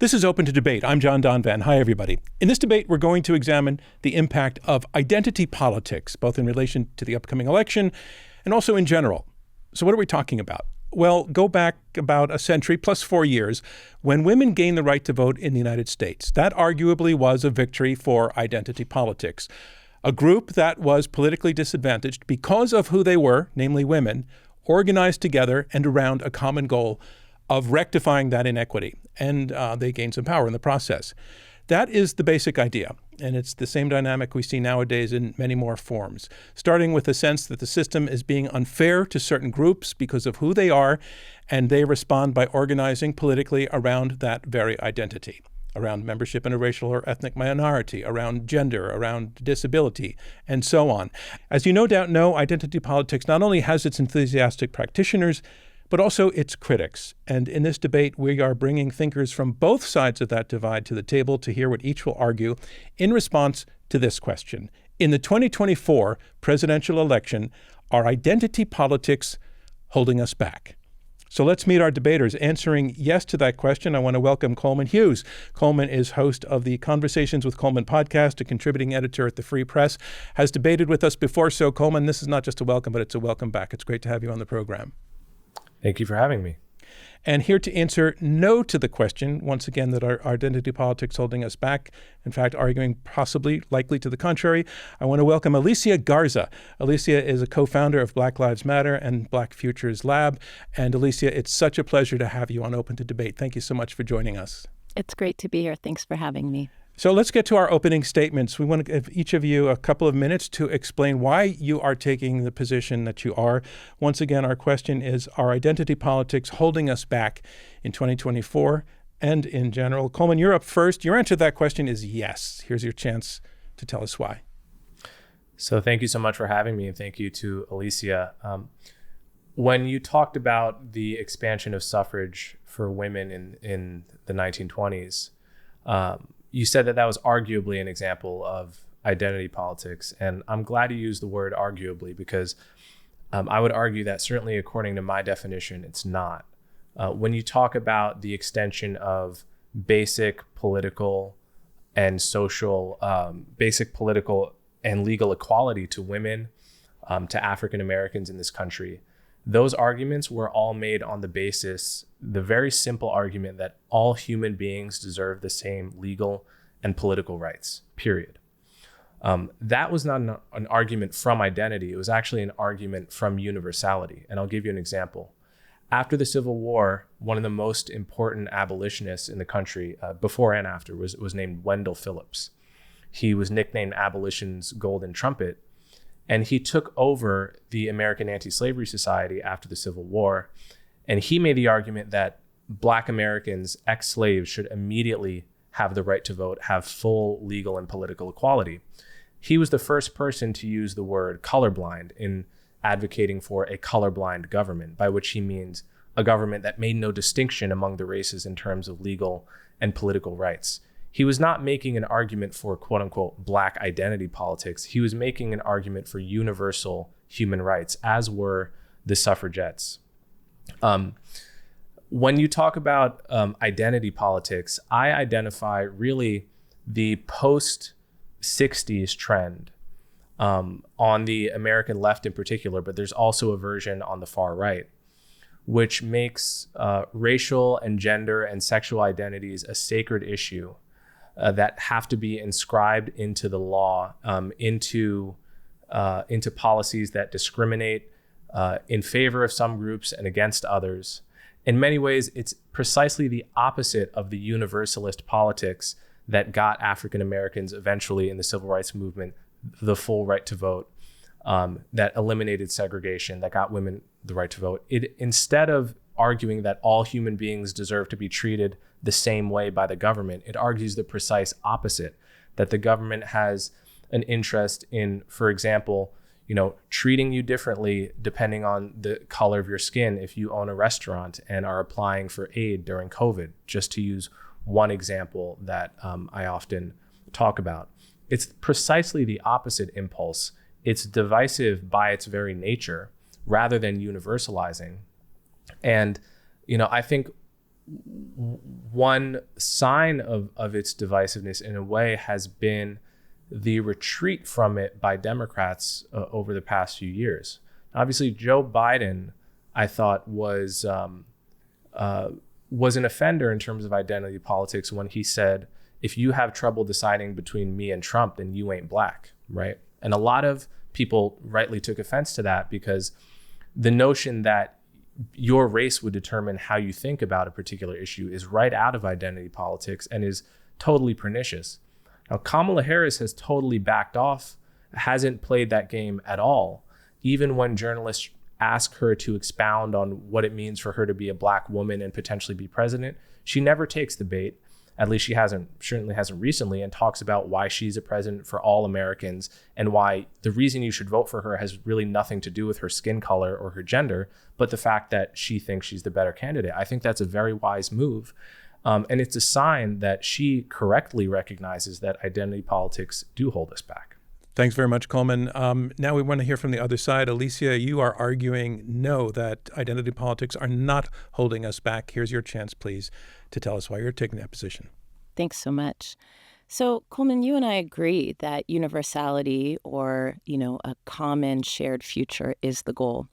This is Open to Debate. I'm John Donvan. Hi, everybody. In this debate, we're going to examine the impact of identity politics, both in relation to the upcoming election and also in general. So what are we talking about? Well, go back about a century plus 4 years when women gained the right to vote in the United States. That arguably was a victory for identity politics. A group that was politically disadvantaged because of who they were, namely women, organized together and around a common goal of rectifying that inequity. And they gained some power in the process. That is the basic idea. And it's the same dynamic we see nowadays in many more forms, starting with the sense that the system is being unfair to certain groups because of who they are, and they respond by organizing politically around that very identity, around membership in a racial or ethnic minority, around gender, around disability, and so on. As you no doubt know, identity politics not only has its enthusiastic practitioners, but also its critics. And in this debate, we are bringing thinkers from both sides of that divide to the table to hear what each will argue in response to this question. In the 2024 presidential election, are identity politics holding us back? So let's meet our debaters. Answering yes to that question, I want to welcome Coleman Hughes. Coleman is host of the Conversations with Coleman podcast, a contributing editor at the Free Press, has debated with us before. So Coleman, this is not just a welcome, but it's a welcome back. It's great to have you on the program. Thank you for having me. And here to answer no to the question, once again, that our identity politics holding us back, in fact, arguing possibly, likely to the contrary, I want to welcome Alicia Garza. Alicia is a co-founder of Black Lives Matter and Black Futures Lab. And Alicia, it's such a pleasure to have you on Open to Debate. Thank you so much for joining us. It's great to be here. Thanks for having me. So let's get to our opening statements. We want to give each of you a couple of minutes to explain why you are taking the position that you are. Once again, our question is, are identity politics holding us back in 2024 and in general? Coleman, you're up first. Your answer to that question is yes. Here's your chance to tell us why. So thank you so much for having me, and thank you to Alicia. When you talked about the expansion of suffrage for women in the 1920s, you said that was arguably an example of identity politics. And I'm glad you used the word arguably, because I would argue that certainly according to my definition, it's not. When you talk about the extension of basic political and legal equality to women, to African Americans in this country, those arguments were all made on the very simple argument that all human beings deserve the same legal and political rights, period. That was not an argument from identity. It was actually an argument from universality. And I'll give you an example. After the Civil War, one of the most important abolitionists in the country, before and after, was named Wendell Phillips. He was nicknamed Abolition's Golden Trumpet. And he took over the American Anti-Slavery Society after the Civil War. And he made the argument that Black Americans, ex-slaves, should immediately have the right to vote, have full legal and political equality. He was the first person to use the word colorblind in advocating for a colorblind government, by which he means a government that made no distinction among the races in terms of legal and political rights. He was not making an argument for quote unquote Black identity politics. He was making an argument for universal human rights, as were the suffragettes. When you talk about identity politics, I identify really the post-60s trend on the American left in particular, but there's also a version on the far right, which makes racial and gender and sexual identities a sacred issue that have to be inscribed into the law, into policies that discriminate in favor of some groups and against others. In many ways, it's precisely the opposite of the universalist politics that got African Americans eventually in the civil rights movement the full right to vote, that eliminated segregation, that got women the right to vote. Instead of arguing that all human beings deserve to be treated the same way by the government, it argues the precise opposite, that the government has an interest in, for example, treating you differently depending on the color of your skin if you own a restaurant and are applying for aid during COVID, just to use one example that I often talk about. It's precisely the opposite impulse. It's divisive by its very nature rather than universalizing. And, I think one sign of its divisiveness in a way has been the retreat from it by Democrats over the past few years. Obviously, Joe Biden, I thought, was an offender in terms of identity politics when he said, if you have trouble deciding between me and Trump, then you ain't black, right? And a lot of people rightly took offense to that because the notion that your race would determine how you think about a particular issue is right out of identity politics and is totally pernicious. Now, Kamala Harris has totally backed off, hasn't played that game at all. Even when journalists ask her to expound on what it means for her to be a black woman and potentially be president, she never takes the bait. At least she certainly hasn't recently, and talks about why she's a president for all Americans and why the reason you should vote for her has really nothing to do with her skin color or her gender, but the fact that she thinks she's the better candidate. I think that's a very wise move. And it's a sign that she correctly recognizes that identity politics do hold us back. Thanks very much, Coleman. Now we want to hear from the other side. Alicia, you are arguing no, that identity politics are not holding us back. Here's your chance, please, to tell us why you're taking that position. Thanks so much. So, Coleman, you and I agree that universality or, a common shared future is the goal.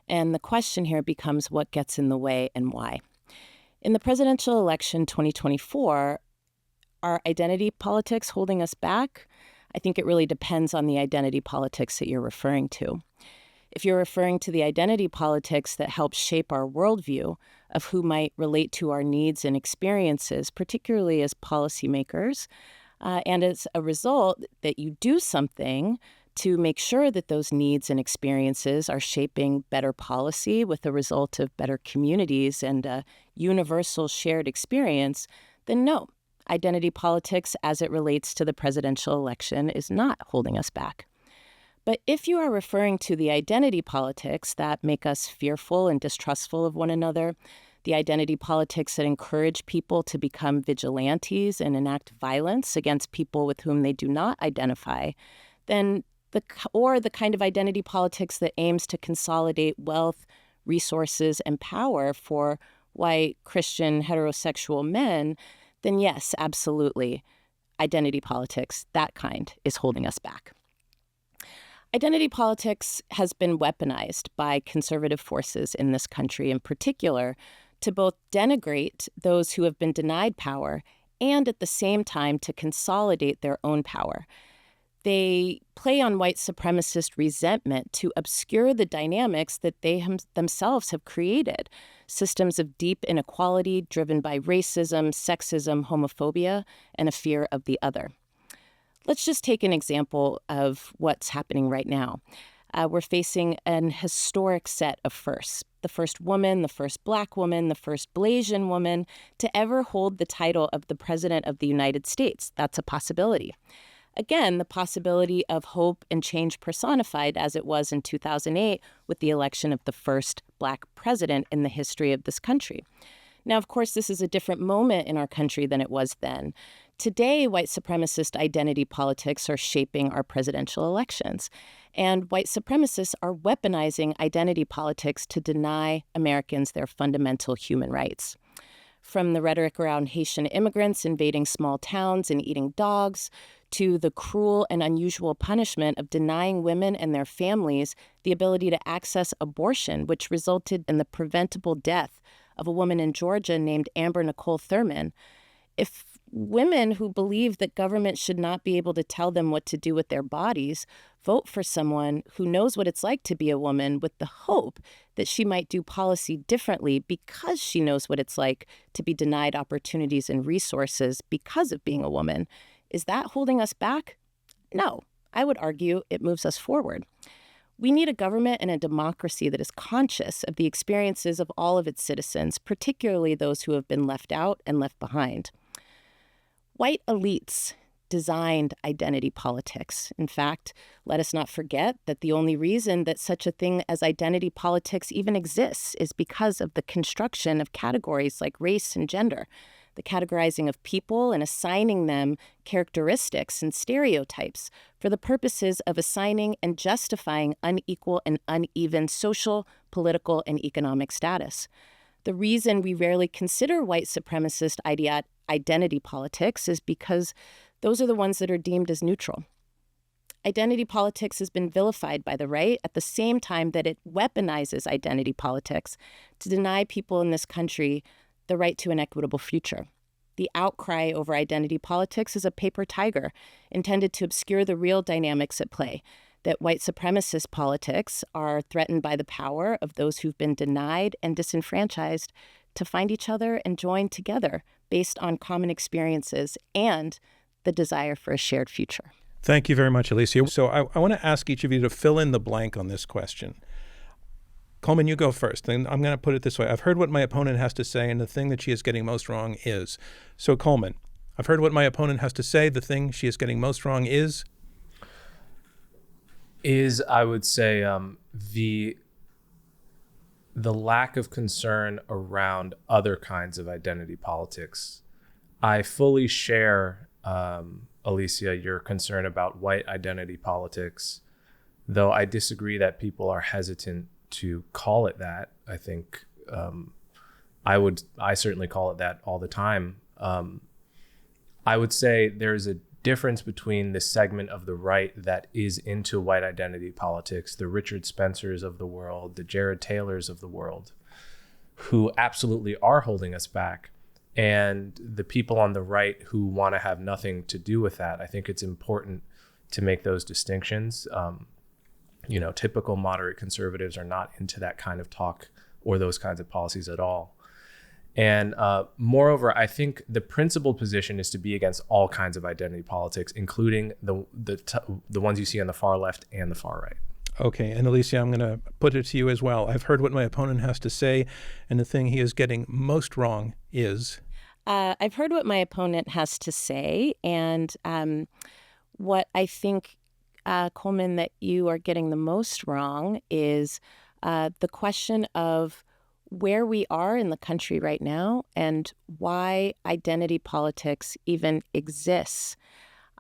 And the question here becomes what gets in the way and why. In the presidential election 2024, are identity politics holding us back? I think it really depends on the identity politics that you're referring to. If you're referring to the identity politics that help shape our worldview of who might relate to our needs and experiences, particularly as policymakers, and as a result that you do something to make sure that those needs and experiences are shaping better policy with the result of better communities and a universal shared experience, then no. Identity politics as it relates to the presidential election is not holding us back. But if you are referring to the identity politics that make us fearful and distrustful of one another, the identity politics that encourage people to become vigilantes and enact violence against people with whom they do not identify, then the kind of identity politics that aims to consolidate wealth, resources, and power for white, Christian, heterosexual men, then yes, absolutely, identity politics, that kind, is holding us back. Identity politics has been weaponized by conservative forces in this country in particular to both denigrate those who have been denied power and at the same time to consolidate their own power. They play on white supremacist resentment to obscure the dynamics that they themselves have created, systems of deep inequality driven by racism, sexism, homophobia, and a fear of the other. Let's just take an example of what's happening right now. We're facing an historic set of firsts. The first woman, the first Black woman, the first Blasian woman to ever hold the title of the President of the United States. That's a possibility. Again, the possibility of hope and change personified as it was in 2008 with the election of the first Black president in the history of this country. Now, of course, this is a different moment in our country than it was then. Today, white supremacist identity politics are shaping our presidential elections, and white supremacists are weaponizing identity politics to deny Americans their fundamental human rights. From the rhetoric around Haitian immigrants invading small towns and eating dogs, to the cruel and unusual punishment of denying women and their families the ability to access abortion, which resulted in the preventable death of a woman in Georgia named Amber Nicole Thurman. If women who believe that government should not be able to tell them what to do with their bodies vote for someone who knows what it's like to be a woman with the hope that she might do policy differently because she knows what it's like to be denied opportunities and resources because of being a woman, is that holding us back? No, I would argue it moves us forward. We need a government and a democracy that is conscious of the experiences of all of its citizens, particularly those who have been left out and left behind. White elites designed identity politics. In fact, let us not forget that the only reason that such a thing as identity politics even exists is because of the construction of categories like race and gender, the categorizing of people and assigning them characteristics and stereotypes for the purposes of assigning and justifying unequal and uneven social, political, and economic status. The reason we rarely consider white supremacist identity politics is because those are the ones that are deemed as neutral. Identity politics has been vilified by the right at the same time that it weaponizes identity politics to deny people in this country the right to an equitable future. The outcry over identity politics is a paper tiger intended to obscure the real dynamics at play, that white supremacist politics are threatened by the power of those who've been denied and disenfranchised to find each other and join together based on common experiences and the desire for a shared future. Thank you very much, Alicia. So I want to ask each of you to fill in the blank on this question. Coleman, you go first. And I'm going to put it this way. I've heard what my opponent has to say, and the thing that she is getting most wrong is. So, Coleman, I've heard what my opponent has to say. The thing she is getting most wrong is? I would say, the lack of concern around other kinds of identity politics. I fully share, Alicia, your concern about white identity politics, though I disagree that people are hesitant to call it that. I think I certainly call it that all the time. I would say there's a difference between the segment of the right that is into white identity politics, the Richard Spencers of the world, the Jared Taylors of the world, who absolutely are holding us back, and the people on the right who want to have nothing to do with that. I think it's important to make those distinctions. Typical moderate conservatives are not into that kind of talk or those kinds of policies at all. And moreover, I think the principled position is to be against all kinds of identity politics, including the ones you see on the far left and the far right. Okay, and Alicia, I'm going to put it to you as well. I've heard what my opponent has to say, and the thing he is getting most wrong is? I've heard what my opponent has to say, and what I think, Coleman, that you are getting the most wrong is the question of where we are in the country right now and why identity politics even exists.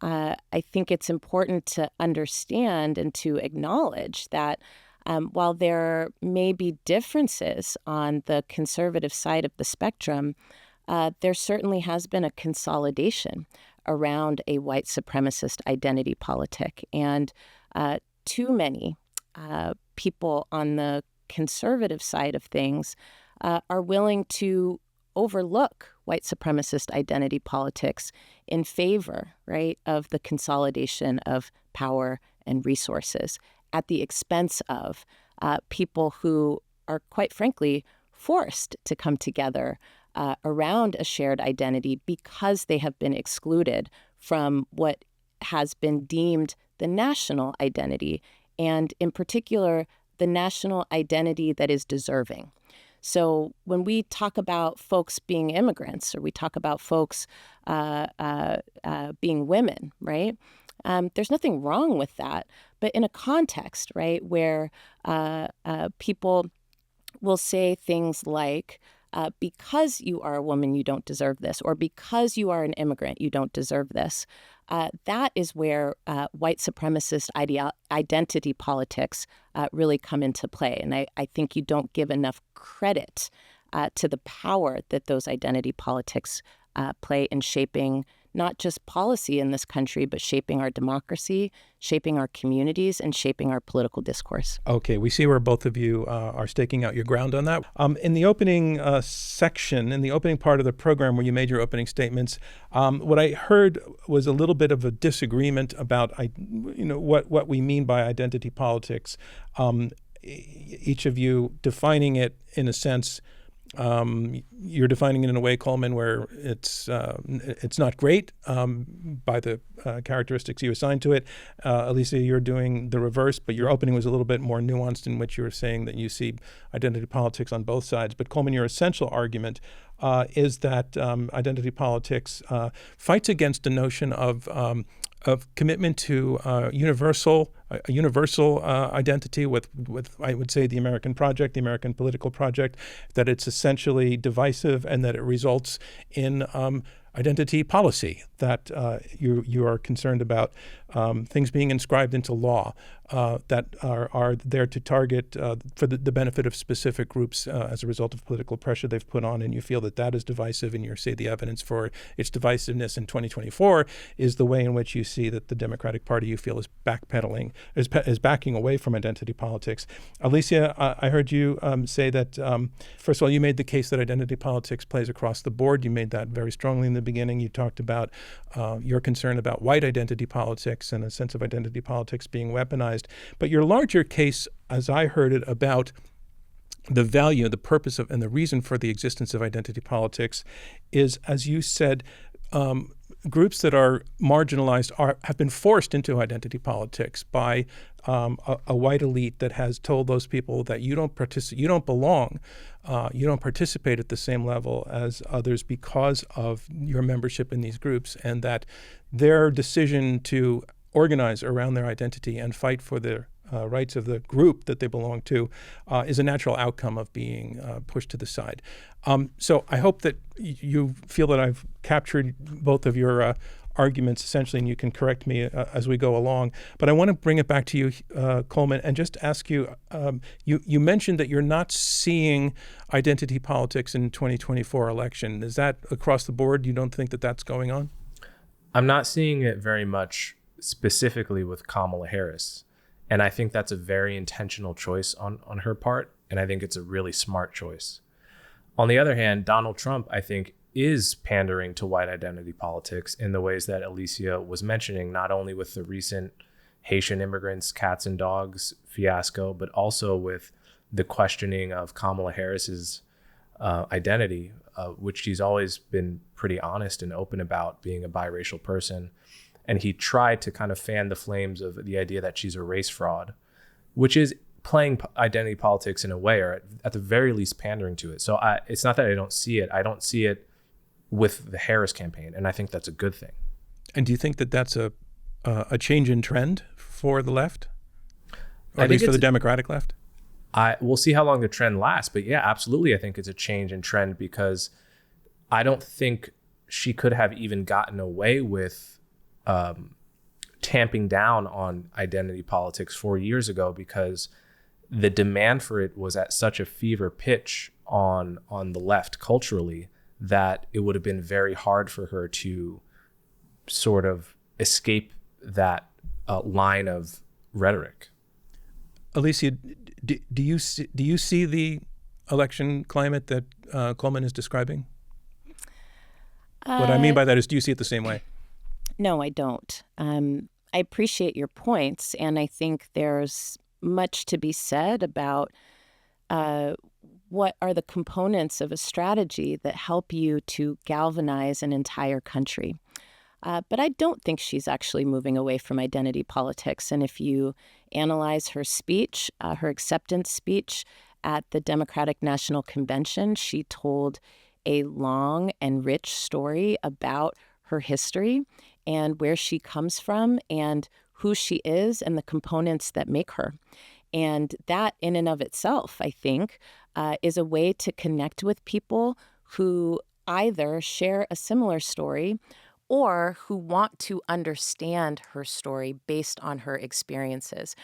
I think it's important to understand and to acknowledge that while there may be differences on the conservative side of the spectrum, there certainly has been a consolidation around a white supremacist identity politic. And too many people on the conservative side of things are willing to overlook white supremacist identity politics in favor, right, of the consolidation of power and resources at the expense of people who are, quite frankly, forced to come together around a shared identity because they have been excluded from what has been deemed the national identity, and in particular, the national identity that is deserving. So when we talk about folks being immigrants, or we talk about folks being women, right? There's nothing wrong with that, but in a context, right, where people will say things like, because you are a woman, you don't deserve this, or because you are an immigrant, you don't deserve this. That is where white supremacist identity politics really come into play. And I think you don't give enough credit to the power that those identity politics play in shaping not just policy in this country, but shaping our democracy, shaping our communities, and shaping our political discourse. Okay, we see where both of you are staking out your ground on that. In the opening section, in the opening part of the program where you made your opening statements, what I heard was a little bit of a disagreement about what we mean by identity politics. Each of you defining it in a sense. You're defining it in a way, Coleman, where it's not great by the characteristics you assign to it. Alicia, you're doing the reverse, but your opening was a little bit more nuanced in which you were saying that you see identity politics on both sides. But Coleman, your essential argument is that identity politics fights against the notion of commitment to a universal identity with I would say the American project, the American political project, that it's essentially divisive and that it results in identity policy, that you are concerned about things being inscribed into law. that are there to target for the benefit of specific groups as a result of political pressure they've put on, and you feel that that is divisive, and you say the evidence for its divisiveness in 2024 is the way in which you see that the Democratic Party, you feel, is backpedaling, is backing away from identity politics. Alicia, I heard you say that, first of all, you made the case that identity politics plays across the board. You made that very strongly in the beginning. You talked about your concern about white identity politics and a sense of identity politics being weaponized. But your larger case, as I heard it, about the value, the purpose of, and the reason for the existence of identity politics is, as you said, groups that are marginalized have been forced into identity politics by a white elite that has told those people that you don't belong, you don't participate at the same level as others because of your membership in these groups, and that their decision to organize around their identity and fight for their rights of the group that they belong to is a natural outcome of being pushed to the side. So I hope that you feel that I've captured both of your arguments essentially, and you can correct me as we go along. But I want to bring it back to you, Coleman, and just ask you, you mentioned that you're not seeing identity politics in 2024 election. Is that across the board? You don't think that that's going on? I'm not seeing it very much specifically with Kamala Harris. And I think that's a very intentional choice on her part. And I think it's a really smart choice. On the other hand, Donald Trump, I think, is pandering to white identity politics in the ways that Alicia was mentioning, not only with the recent Haitian immigrants, cats and dogs fiasco, but also with the questioning of Kamala Harris's identity, which she's always been pretty honest and open about being a biracial person. And he tried to kind of fan the flames of the idea that she's a race fraud, which is playing identity politics in a way, or at the very least pandering to it. So it's not that I don't see it. I don't see it with the Harris campaign, and I think that's a good thing. And do you think that that's a change in trend for the left, or at least for the Democratic left? We'll see how long the trend lasts, but yeah, absolutely. I think it's a change in trend because I don't think she could have even gotten away with tamping down on identity politics 4 years ago, because the demand for it was at such a fever pitch on the left culturally that it would have been very hard for her to sort of escape that line of rhetoric. Alicia, do you see the election climate that Coleman is describing? What I mean by that is, do you see it the same way? No, I don't. I appreciate your points, and I think there's much to be said about what are the components of a strategy that help you to galvanize an entire country. But I don't think she's actually moving away from identity politics. And if you analyze her speech, her acceptance speech at the Democratic National Convention, she told a long and rich story about her history and where she comes from and who she is and the components that make her. And that in and of itself, I think, is a way to connect with people who either share a similar story or who want to understand her story based on her experiences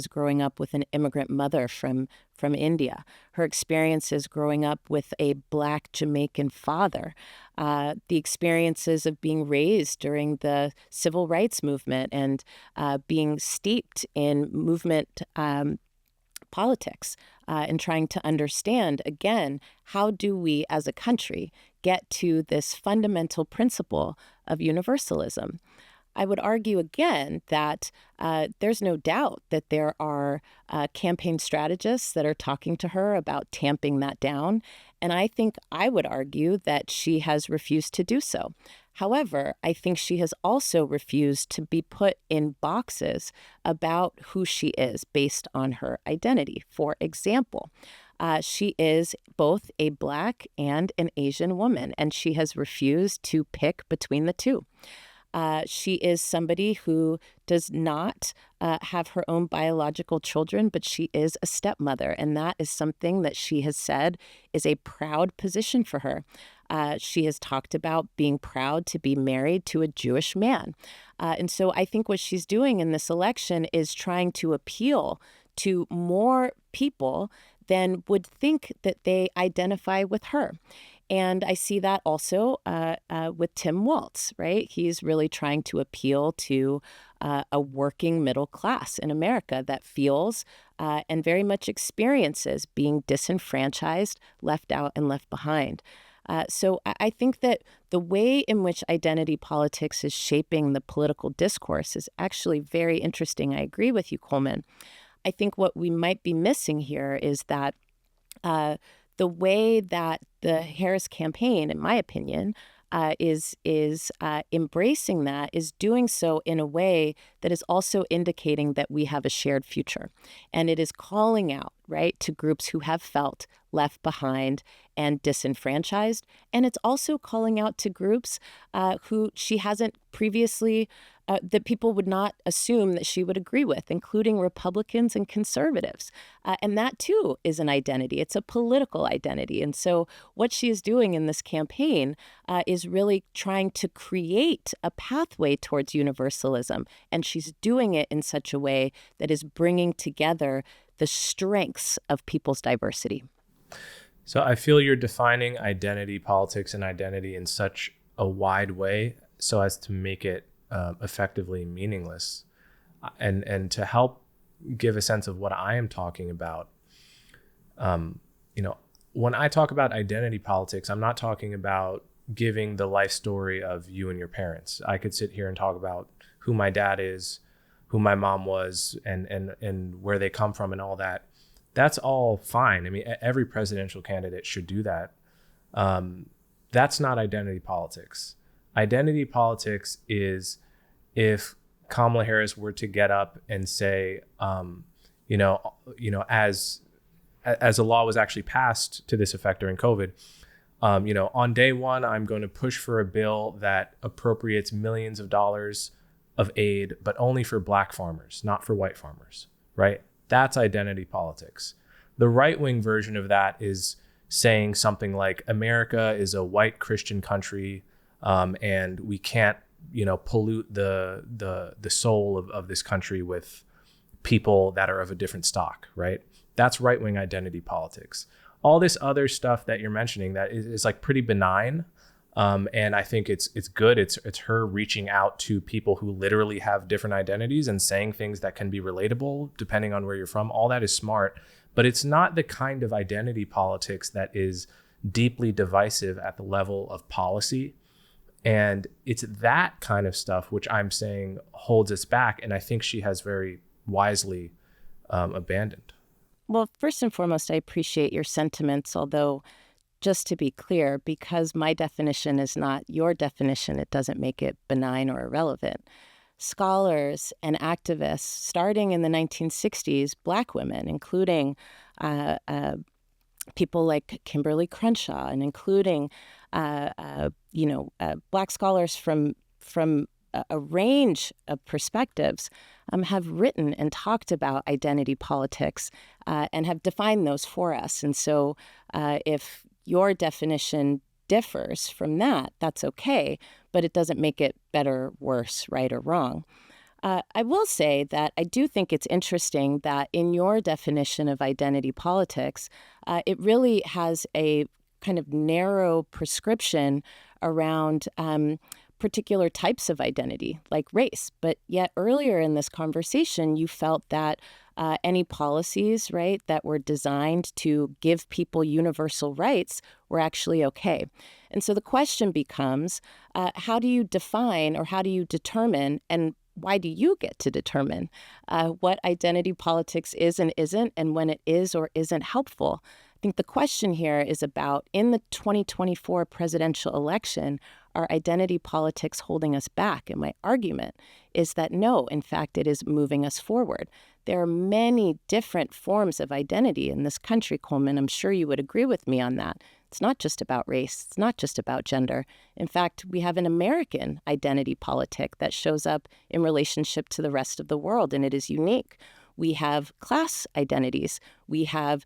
growing up with an immigrant mother from India, her experiences growing up with a Black Jamaican father, the experiences of being raised during the civil rights movement and being steeped in movement politics and trying to understand, again, how do we as a country get to this fundamental principle of universalism? I would argue again that there's no doubt that there are campaign strategists that are talking to her about tamping that down. And I think I would argue that she has refused to do so. However, I think she has also refused to be put in boxes about who she is based on her identity. For example, she is both a Black and an Asian woman, and she has refused to pick between the two. She is somebody who does not have her own biological children, but she is a stepmother. And that is something that she has said is a proud position for her. She has talked about being proud to be married to a Jewish man. And so I think what she's doing in this election is trying to appeal to more people than would think that they identify with her. And I see that also with Tim Walz, right? He's really trying to appeal to a working middle class in America that feels and very much experiences being disenfranchised, left out, and left behind. So I think that the way in which identity politics is shaping the political discourse is actually very interesting. I agree with you, Coleman. I think what we might be missing here is that the way that the Harris campaign, in my opinion, is embracing that, is doing so in a way that is also indicating that we have a shared future. And it is calling out, right, to groups who have felt left behind and disenfranchised. And it's also calling out to groups who she hasn't previously, that people would not assume that she would agree with, including Republicans and conservatives. And that, too, is an identity. It's a political identity. And so what she is doing in this campaign is really trying to create a pathway towards universalism. And she's doing it in such a way that is bringing together the strengths of people's diversity. So I feel you're defining identity politics and identity in such a wide way so as to make it effectively meaningless. And to help give a sense of what I am talking about, when I talk about identity politics, I'm not talking about giving the life story of you and your parents. I could sit here and talk about who my dad is, who my mom was, and where they come from and all that. That's all fine. I mean, every presidential candidate should do that. That's not identity politics. Identity politics is if Kamala Harris were to get up and say, as a law was actually passed to this effect during COVID, on day one, I'm going to push for a bill that appropriates millions of dollars of aid, but only for Black farmers, not for white farmers, right? That's identity politics. The right-wing version of that is saying something like America is a white Christian country, and we can't, pollute the soul of this country with people that are of a different stock, right? That's right-wing identity politics. All this other stuff that you're mentioning that is like pretty benign, and I think it's good. It's her reaching out to people who literally have different identities and saying things that can be relatable depending on where you're from. All that is smart, but it's not the kind of identity politics that is deeply divisive at the level of policy. And it's that kind of stuff which I'm saying holds us back, and I think she has very wisely abandoned. Well, first and foremost, I appreciate your sentiments, although just to be clear, because my definition is not your definition, it doesn't make it benign or irrelevant. Scholars and activists, starting in the 1960s, Black women, including people like Kimberly Crenshaw, and including Black scholars from a range of perspectives, have written and talked about identity politics and have defined those for us. And so if your definition differs from that, that's okay, but it doesn't make it better, worse, right, or wrong. I will say that I do think it's interesting that in your definition of identity politics, it really has a kind of narrow prescription around particular types of identity, like race. But yet earlier in this conversation, you felt that any policies, right, that were designed to give people universal rights were actually okay. And so the question becomes, how do you define, or how do you determine, and why do you get to determine what identity politics is and isn't, and when it is or isn't helpful? I think the question here is about, in the 2024 presidential election, are identity politics holding us back? And my argument is that no, in fact, it is moving us forward. There are many different forms of identity in this country, Coleman. I'm sure you would agree with me on that. It's not just about race. It's not just about gender. In fact, we have an American identity politic that shows up in relationship to the rest of the world, and it is unique. We have class identities. We have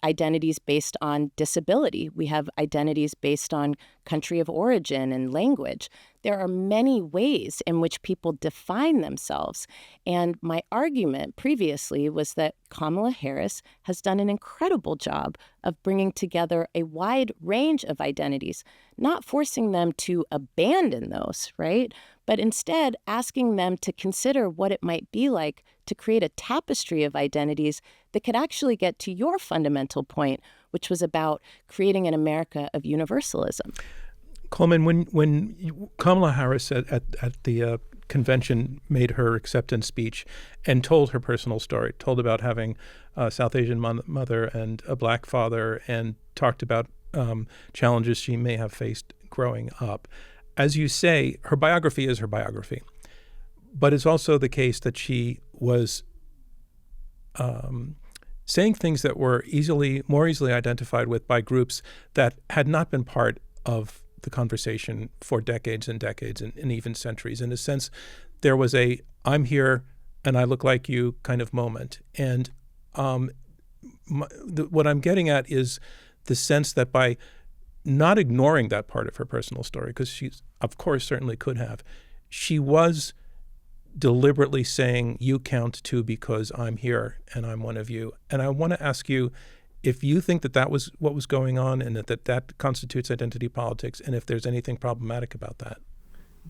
identities based on disability. We have identities based on country of origin and language. There are many ways in which people define themselves. And my argument previously was that Kamala Harris has done an incredible job of bringing together a wide range of identities, not forcing them to abandon those, right? But instead asking them to consider what it might be like to create a tapestry of identities that could actually get to your fundamental point, which was about creating an America of universalism. Coleman, when Kamala Harris at the convention made her acceptance speech and told her personal story, told about having a South Asian mother and a black father, and talked about challenges she may have faced growing up. As you say, her biography is her biography, but it's also the case that she was saying things that were more easily identified with by groups that had not been part of the conversation for decades and decades and even centuries. In a sense, there was a "I'm here and I look like you" kind of moment. And what I'm getting at is the sense that by not ignoring that part of her personal story, because she, of course, certainly could have, she was deliberately saying, you count too because I'm here and I'm one of you. And I want to ask you if you think that was what was going on and that constitutes identity politics, and if there's anything problematic about that.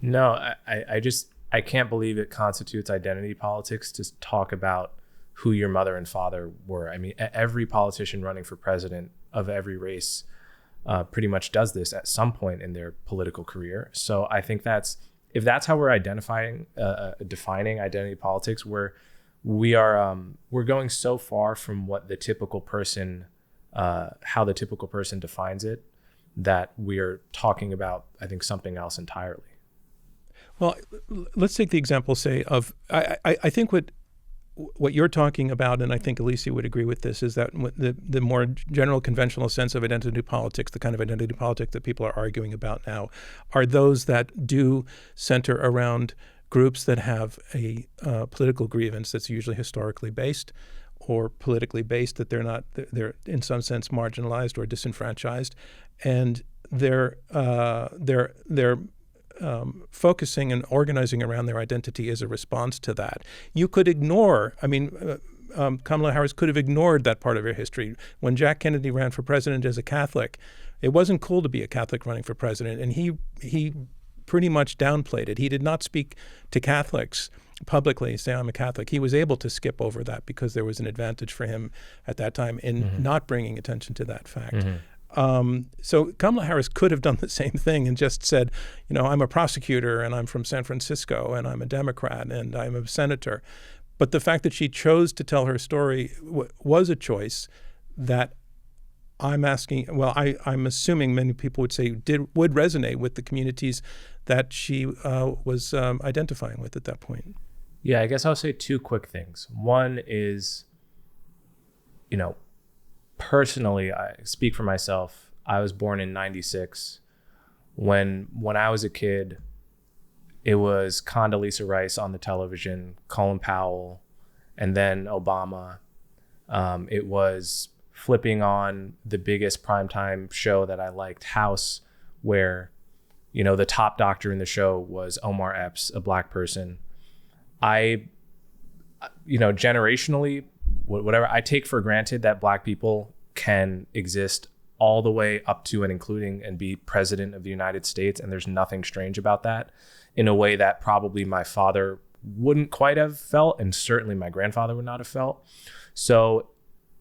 No, I can't believe it constitutes identity politics to talk about who your mother and father were. I mean, every politician running for president of every race pretty much does this at some point in their political career. So I think if that's how we're defining identity politics, we're going so far from what the typical person, how the typical person defines it, that we're talking about, I think, something else entirely. Well, let's take the example, say, of I think what you're talking about, and I think Alicia would agree with this, is that the more general conventional sense of identity politics, the kind of identity politics that people are arguing about now, are those that do center around groups that have a political grievance that's usually historically based or politically based, that they're in some sense marginalized or disenfranchised, and they're focusing and organizing around their identity as a response to that. You could ignore, Kamala Harris could have ignored that part of her history. When Jack Kennedy ran for president as a Catholic, it wasn't cool to be a Catholic running for president, and he pretty much downplayed it. He did not speak to Catholics publicly, say, I'm a Catholic. He was able to skip over that because there was an advantage for him at that time in not bringing attention to that fact. So Kamala Harris could have done the same thing and just said, I'm a prosecutor and I'm from San Francisco and I'm a Democrat and I'm a senator. But the fact that she chose to tell her story was a choice that I'm assuming many people would say would resonate with the communities that she was identifying with at that point. Yeah, I guess I'll say two quick things. One is, personally, I speak for myself. I was born in 96. When I was a kid, it was Condoleezza Rice on the television, Colin Powell, and then Obama. It was flipping on the biggest primetime show that I liked, House, where, the top doctor in the show was Omar Epps, a black person. Generationally, whatever, I take for granted that black people can exist all the way up to and including and be president of the United States. And there's nothing strange about that, in a way that probably my father wouldn't quite have felt, and certainly my grandfather would not have felt. So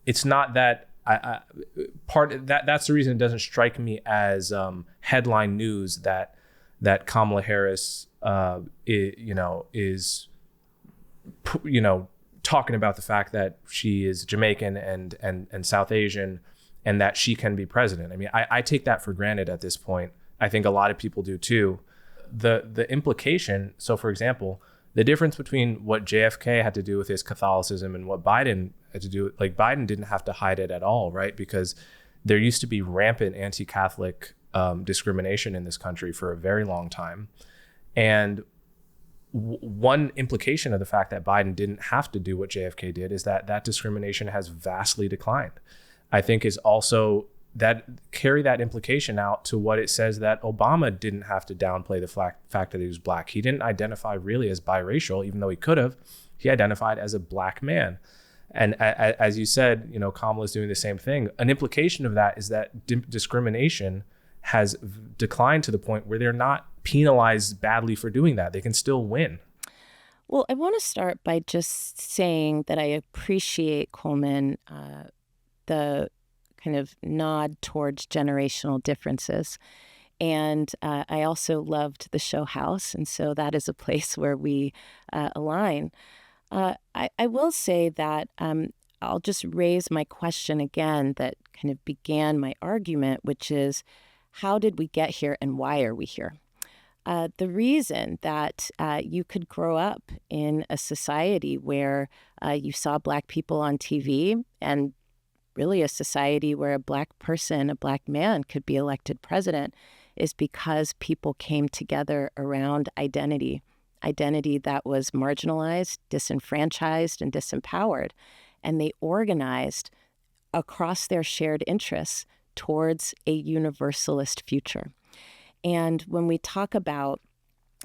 it's not that that's the reason it doesn't strike me as headline news that Kamala Harris is talking about the fact that she is Jamaican and South Asian, and that she can be president. I mean, I take that for granted at this point. I think a lot of people do too. The implication, so for example, the difference between what JFK had to do with his Catholicism and what Biden had to do, like Biden didn't have to hide it at all, right? Because there used to be rampant anti-Catholic discrimination in this country for a very long time. And one implication of the fact that Biden didn't have to do what JFK did is that that discrimination has vastly declined. I think is also that carry that implication out to what it says that Obama didn't have to downplay the fact that he was Black. He didn't identify really as biracial, even though he could have. He identified as a Black man. And as you said, Kamala's doing the same thing. An implication of that is that discrimination has declined to the point where they're not penalized badly for doing that. They can still win. Well, I want to start by just saying that I appreciate, Coleman, the kind of nod towards generational differences. And I also loved the show House. And so that is a place where we align. I will say that I'll just raise my question again that kind of began my argument, which is, how did we get here and why are we here? The reason that you could grow up in a society where you saw Black people on TV, and really a society where a Black person, a Black man could be elected president, is because people came together around identity that was marginalized, disenfranchised, and disempowered. And they organized across their shared interests towards a universalist future. And when we talk about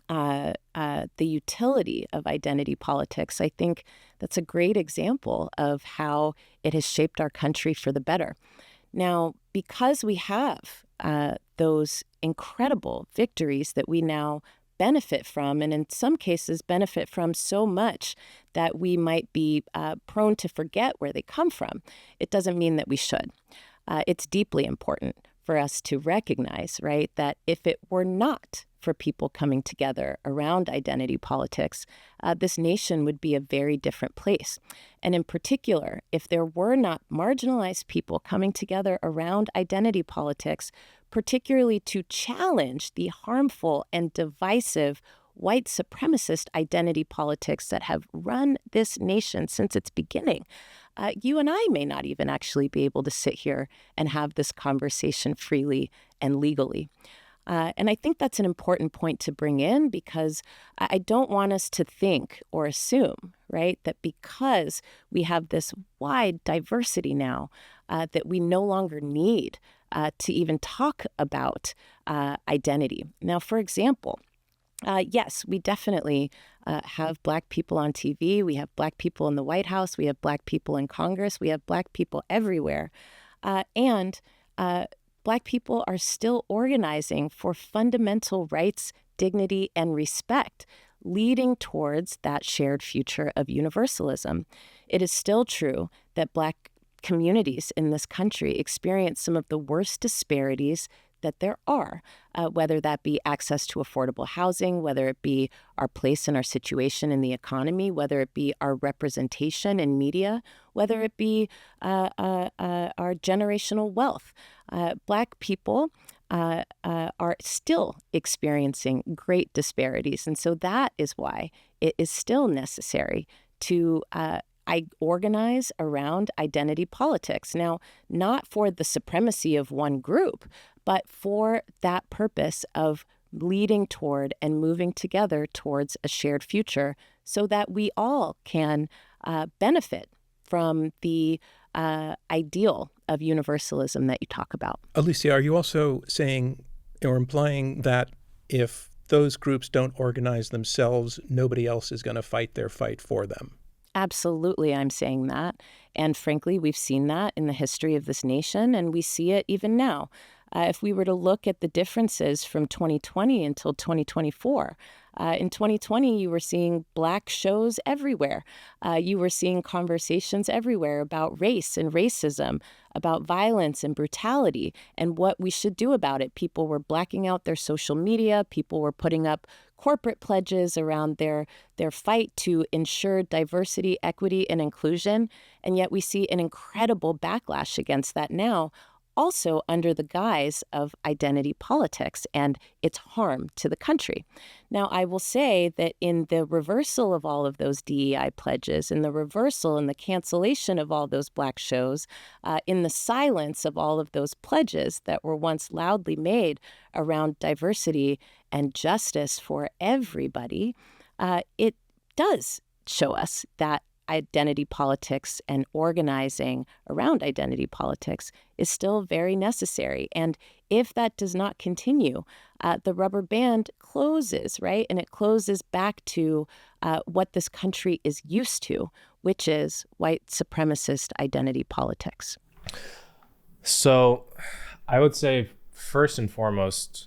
the utility of identity politics, I think that's a great example of how it has shaped our country for the better. Now, because we have those incredible victories that we now benefit from, and in some cases benefit from so much that we might be prone to forget where they come from, it doesn't mean that we should. It's deeply important for us to recognize, right, that if it were not for people coming together around identity politics, this nation would be a very different place. And in particular, if there were not marginalized people coming together around identity politics, particularly to challenge the harmful and divisive white supremacist identity politics that have run this nation since its beginning, you and I may not even actually be able to sit here and have this conversation freely and legally. And I think that's an important point to bring in, because I don't want us to think or assume, right, that because we have this wide diversity now, that we no longer need to even talk about identity. Now, for example, yes, we definitely have Black people on TV. We have Black people in the White House. We have Black people in Congress. We have Black people everywhere. And Black people are still organizing for fundamental rights, dignity, and respect, leading towards that shared future of universalism. It is still true that Black communities in this country experience some of the worst disparities that there are, whether that be access to affordable housing, whether it be our place and our situation in the economy, whether it be our representation in media, whether it be our generational wealth. Black people are still experiencing great disparities. And so that is why it is still necessary to organize around identity politics. Now, not for the supremacy of one group, but for that purpose of leading toward and moving together towards a shared future so that we all can benefit from the ideal of universalism that you talk about. Alicia, are you also saying or implying that if those groups don't organize themselves, nobody else is going to fight their fight for them? Absolutely, I'm saying that. And frankly, we've seen that in the history of this nation, and we see it even now. If we were to look at the differences from 2020 until 2024, in 2020, you were seeing Black shows everywhere. You were seeing conversations everywhere about race and racism, about violence and brutality, and what we should do about it. People were blacking out their social media. People were putting up corporate pledges around their fight to ensure diversity, equity, and inclusion. And yet we see an incredible backlash against that now, also under the guise of identity politics and its harm to the country. Now, I will say that in the reversal of all of those DEI pledges, in the reversal and the cancellation of all those Black shows, in the silence of all of those pledges that were once loudly made around diversity and justice for everybody, it does show us that identity politics and organizing around identity politics is still very necessary. And if that does not continue, the rubber band closes, right? And it closes back to what this country is used to, which is white supremacist identity politics. So I would say, first and foremost,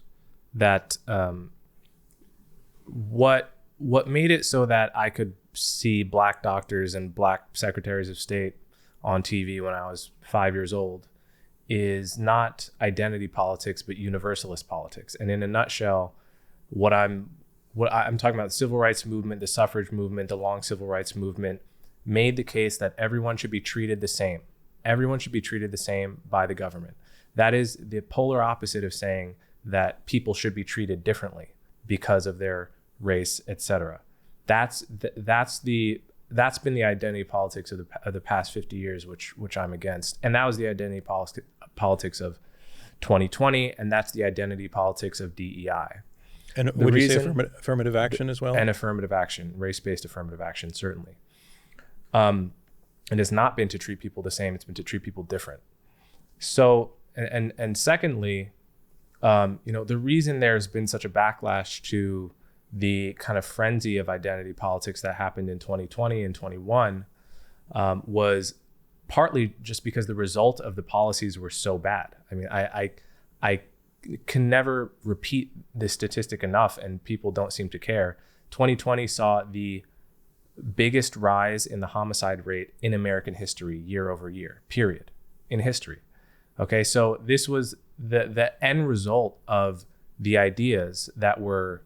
that what made it so that I could see Black doctors and Black secretaries of state on TV when I was 5 years old is not identity politics, but universalist politics. And in a nutshell, what I'm talking about, the civil rights movement, the suffrage movement, the long civil rights movement, made the case that everyone should be treated the same. Everyone should be treated the same by the government. That is the polar opposite of saying that people should be treated differently because of their race, etc. That's been the identity politics of the past 50 years, which I'm against, and that was the identity politics of 2020, and that's the identity politics of DEI. And would you say affirmative action as well? And affirmative action, race-based affirmative action, certainly. It has not been to treat people the same; it's been to treat people different. So, and secondly, the reason there's been such a backlash to the kind of frenzy of identity politics that happened in 2020 and 21 was partly just because the result of the policies were so bad. I mean, I can never repeat this statistic enough, and people don't seem to care. 2020 saw the biggest rise in the homicide rate in American history year over year, period, in history. Okay, so this was the end result of the ideas that were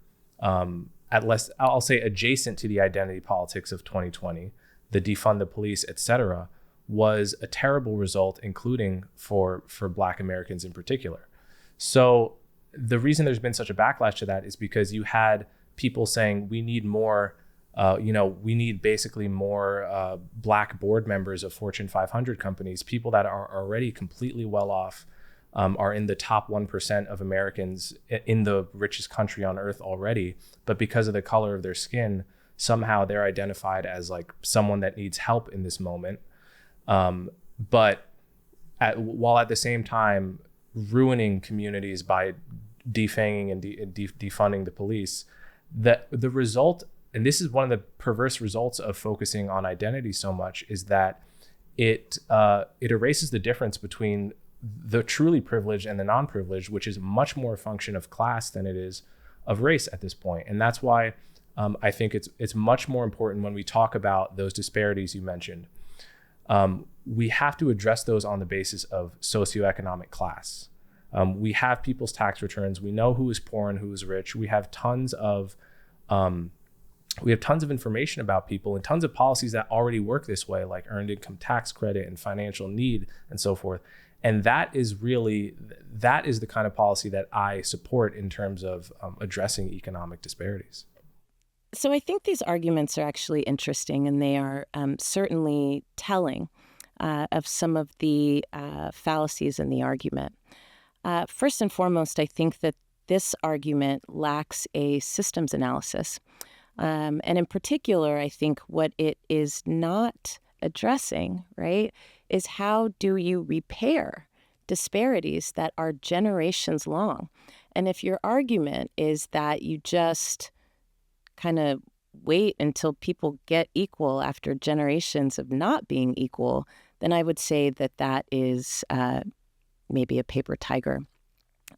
at least, I'll say, adjacent to the identity politics of 2020, the defund the police, etc., was a terrible result, including for Black Americans in particular. So the reason there's been such a backlash to that is because you had people saying we need more, we need basically more Black board members of Fortune 500 companies, people that are already completely well off, are in the top 1% of Americans in the richest country on earth already. But because of the color of their skin, somehow they're identified as like someone that needs help in this moment. While at the same time ruining communities by defanging and defunding the police, the result, and this is one of the perverse results of focusing on identity so much, is that it erases the difference between the truly privileged and the non-privileged, which is much more a function of class than it is of race at this point. And that's why I think it's much more important when we talk about those disparities you mentioned. We have to address those on the basis of socioeconomic class. We have people's tax returns. We know who is poor and who is rich. We have tons of information about people and tons of policies that already work this way, like earned income tax credit and financial need and so forth. And that is the kind of policy that I support in terms of addressing economic disparities. So I think these arguments are actually interesting, and they are certainly telling of some of the fallacies in the argument. First and foremost, I think that this argument lacks a systems analysis. And in particular, I think what it is not addressing, right, is how do you repair disparities that are generations long? And if your argument is that you just kind of wait until people get equal after generations of not being equal, then I would say that that is maybe a paper tiger.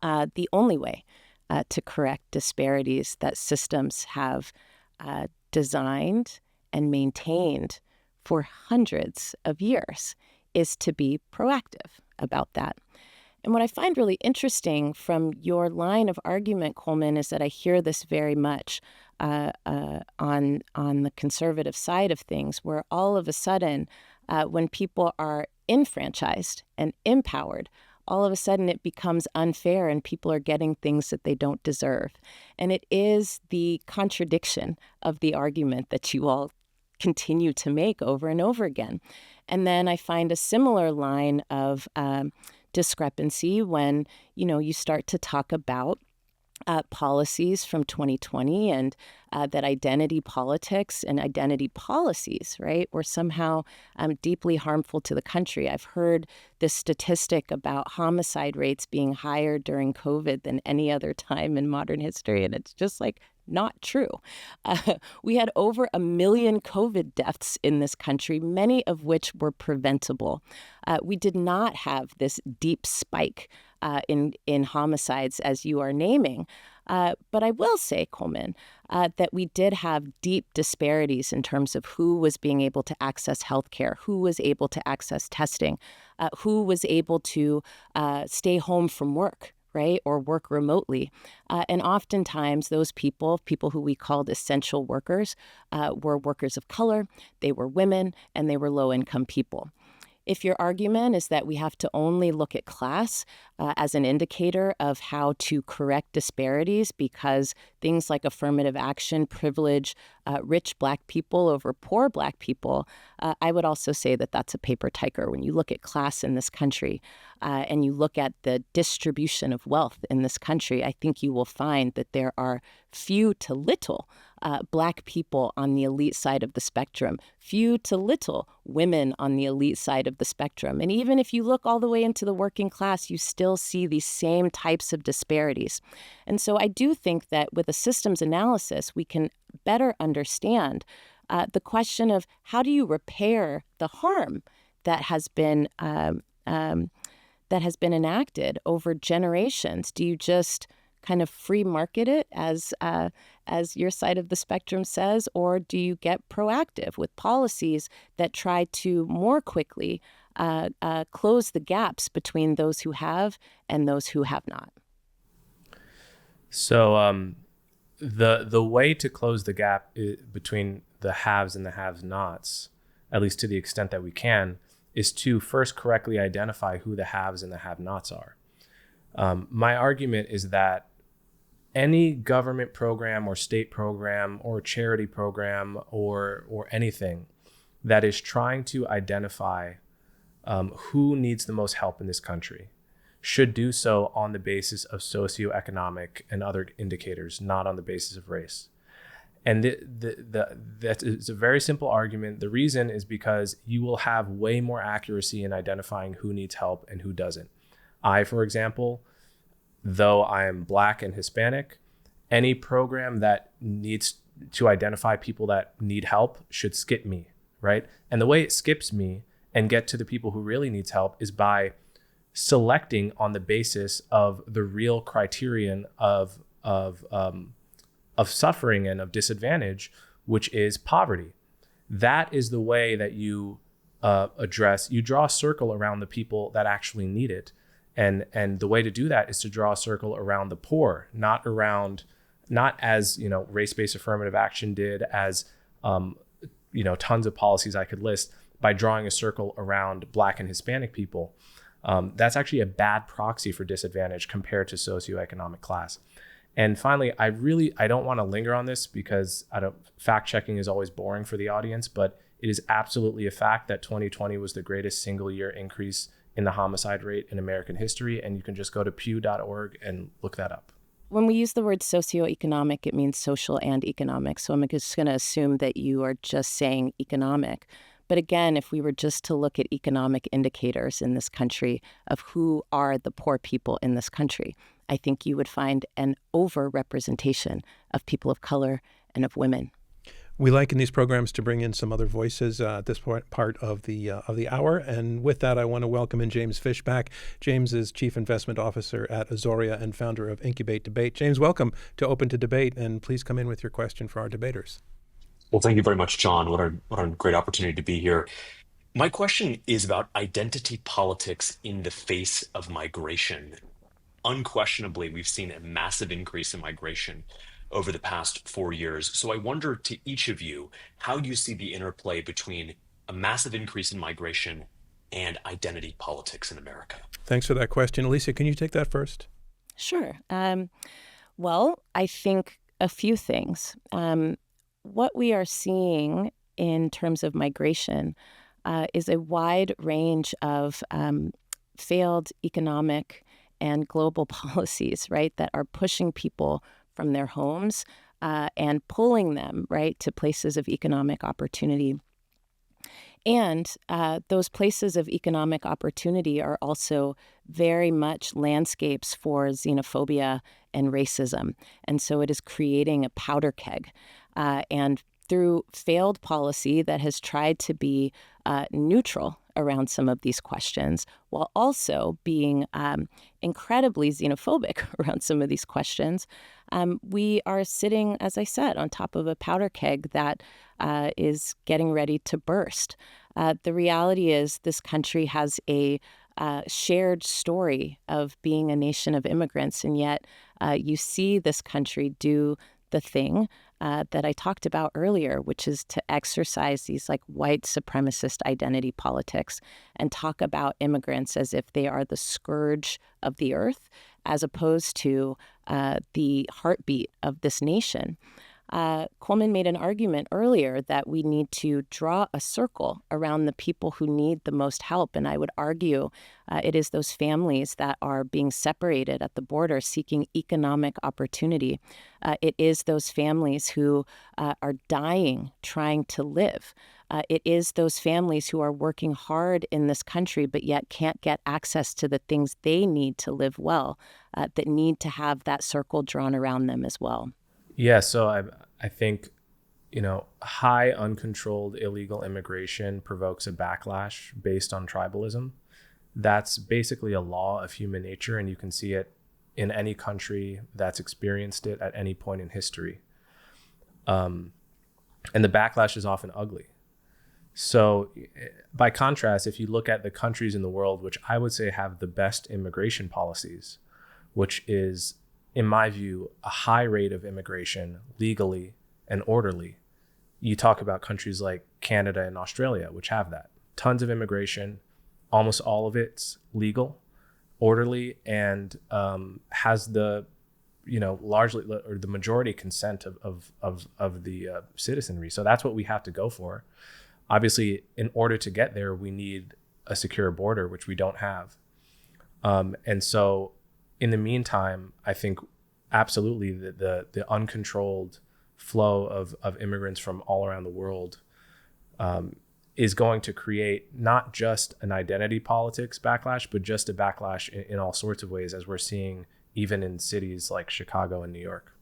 The only way to correct disparities that systems have designed and maintained for hundreds of years is to be proactive about that. And what I find really interesting from your line of argument, Coleman, is that I hear this very much on the conservative side of things, where all of a sudden, when people are enfranchised and empowered, all of a sudden it becomes unfair and people are getting things that they don't deserve. And it is the contradiction of the argument that you all continue to make over and over again. And then I find a similar line of discrepancy when, you start to talk about policies from 2020 and that identity politics and identity policies, right, were somehow deeply harmful to the country. I've heard this statistic about homicide rates being higher during COVID than any other time in modern history, and it's just like not true. We had over 1 million COVID deaths in this country, many of which were preventable. We did not have this deep spike in homicides, as you are naming. But I will say, Coleman, that we did have deep disparities in terms of who was being able to access healthcare, who was able to access testing, who was able to stay home from work, right, or work remotely. And oftentimes those people who we called essential workers, were workers of color, they were women, and they were low-income people. If your argument is that we have to only look at class as an indicator of how to correct disparities because things like affirmative action privilege rich Black people over poor Black people, I would also say that that's a paper tiger. When you look at class in this country and you look at the distribution of wealth in this country, I think you will find that there are few to little Black people on the elite side of the spectrum, few to little women on the elite side of the spectrum. And even if you look all the way into the working class, you still see these same types of disparities. And so I do think that with a systems analysis, we can better understand the question of how do you repair the harm that has been enacted over generations? Do you just kind of free market it, as your side of the spectrum says, or do you get proactive with policies that try to more quickly close the gaps between those who have and those who have not? So the way to close the gap between the haves and the have-nots, at least to the extent that we can, is to first correctly identify who the haves and the have-nots are. My argument is that any government program or state program or charity program or anything that is trying to identify who needs the most help in this country should do so on the basis of socioeconomic and other indicators, not on the basis of race. And that is a very simple argument. The reason is because you will have way more accuracy in identifying who needs help and who doesn't. I, for example, though I am Black and Hispanic, any program that needs to identify people that need help should skip me, right? And the way it skips me and get to the people who really needs help is by selecting on the basis of the real criterion of suffering and of disadvantage, which is poverty. That is the way that you you draw a circle around the people that actually need it. And the way to do that is to draw a circle around the poor, not as, race-based affirmative action did, as, tons of policies I could list, by drawing a circle around Black and Hispanic people. That's actually a bad proxy for disadvantage compared to socioeconomic class. And finally, I don't want to linger on this because fact checking is always boring for the audience, but it is absolutely a fact that 2020 was the greatest single year increase in the homicide rate in American history. And you can just go to pew.org and look that up. When we use the word socioeconomic, it means social and economic. So I'm just going to assume that you are just saying economic. But again, if we were just to look at economic indicators in this country of who are the poor people in this country, I think you would find an overrepresentation of people of color and of women. We like in these programs to bring in some other voices at this part of the hour. And with that, I want to welcome in James Fishback. James is Chief Investment Officer at Azoria and founder of Incubate Debate. James, welcome to Open to Debate, and please come in with your question for our debaters. Well, thank you very much, John. What a great opportunity to be here. My question is about identity politics in the face of migration. Unquestionably, we've seen a massive increase in migration over the past 4 years. So I wonder to each of you how you see the interplay between a massive increase in migration and identity politics in America? Thanks for that question. Alicia, can you take that first? Sure. Well, I think a few things. What we are seeing in terms of migration is a wide range of failed economic and global policies, right, that are pushing people from their homes and pulling them, right, to places of economic opportunity. And those places of economic opportunity are also very much landscapes for xenophobia and racism. And so it is creating a powder keg. And through failed policy that has tried to be neutral around some of these questions, while also being incredibly xenophobic around some of these questions, we are sitting, as I said, on top of a powder keg that is getting ready to burst. The reality is this country has a shared story of being a nation of immigrants, and yet you see this country do the thing that I talked about earlier, which is to exercise these like white supremacist identity politics and talk about immigrants as if they are the scourge of the earth, as opposed to the heartbeat of this nation. Coleman made an argument earlier that we need to draw a circle around the people who need the most help. And I would argue it is those families that are being separated at the border seeking economic opportunity. It is those families who are dying trying to live. It is those families who are working hard in this country but yet can't get access to the things they need to live well, that need to have that circle drawn around them as well. Yeah, so I think, high uncontrolled illegal immigration provokes a backlash based on tribalism. That's basically a law of human nature, and you can see it in any country that's experienced it at any point in history. And the backlash is often ugly. So by contrast, if you look at the countries in the world, which I would say have the best immigration policies, which is, in my view, a high rate of immigration legally and orderly. You talk about countries like Canada and Australia, which have that. Tons of immigration, almost all of it's legal, orderly, and has the, largely or the majority consent of the citizenry. So that's what we have to go for. Obviously, in order to get there, we need a secure border, which we don't have. And so in the meantime, I think absolutely the uncontrolled flow of immigrants from all around the world is going to create not just an identity politics backlash, but just a backlash in all sorts of ways, as we're seeing even in cities like Chicago and New York.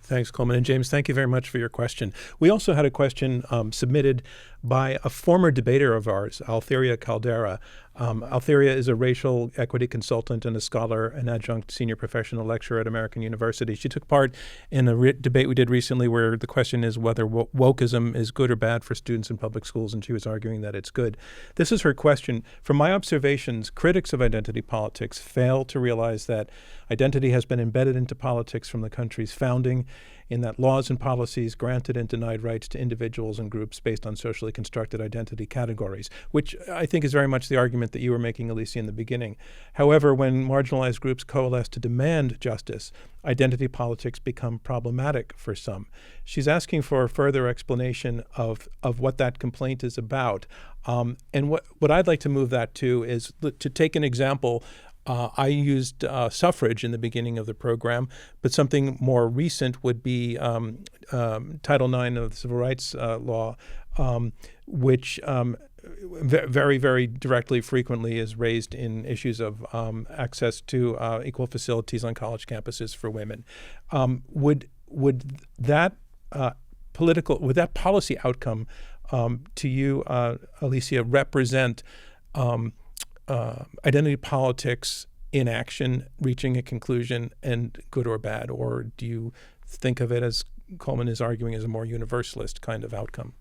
Thanks, Coleman. And James, thank you very much for your question. We also had a question submitted by a former debater of ours, Altheria Caldera. Altheria is a racial equity consultant and a scholar, an adjunct senior professional lecturer at American University. She took part in a debate we did recently where the question is whether wokeism is good or bad for students in public schools, and she was arguing that it's good. This is her question. From my observations, critics of identity politics fail to realize that identity has been embedded into politics from the country's founding, in that laws and policies granted and denied rights to individuals and groups based on socially constructed identity categories, which I think is very much the argument that you were making, Alicia, in the beginning. However, when marginalized groups coalesce to demand justice, identity politics become problematic for some. She's asking for a further explanation of what that complaint is about. And what I'd like to move that to is to take an example. I used suffrage in the beginning of the program, but something more recent would be Title IX of the Civil Rights Law, which very, very directly, frequently is raised in issues of access to equal facilities on college campuses for women. Would that policy outcome to you, Alicia, represent identity politics in action, reaching a conclusion, and good or bad? Or do you think of it, as Coleman is arguing, as a more universalist kind of outcome?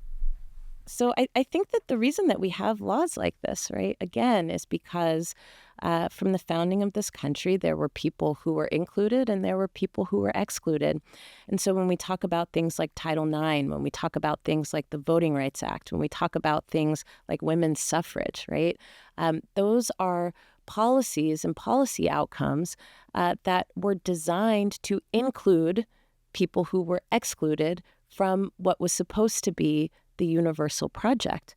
So I think that the reason that we have laws like this, right, again, is because from the founding of this country, there were people who were included and there were people who were excluded. And so when we talk about things like Title IX, when we talk about things like the Voting Rights Act, when we talk about things like women's suffrage, right, Those are policies and policy outcomes that were designed to include people who were excluded from what was supposed to be the universal project.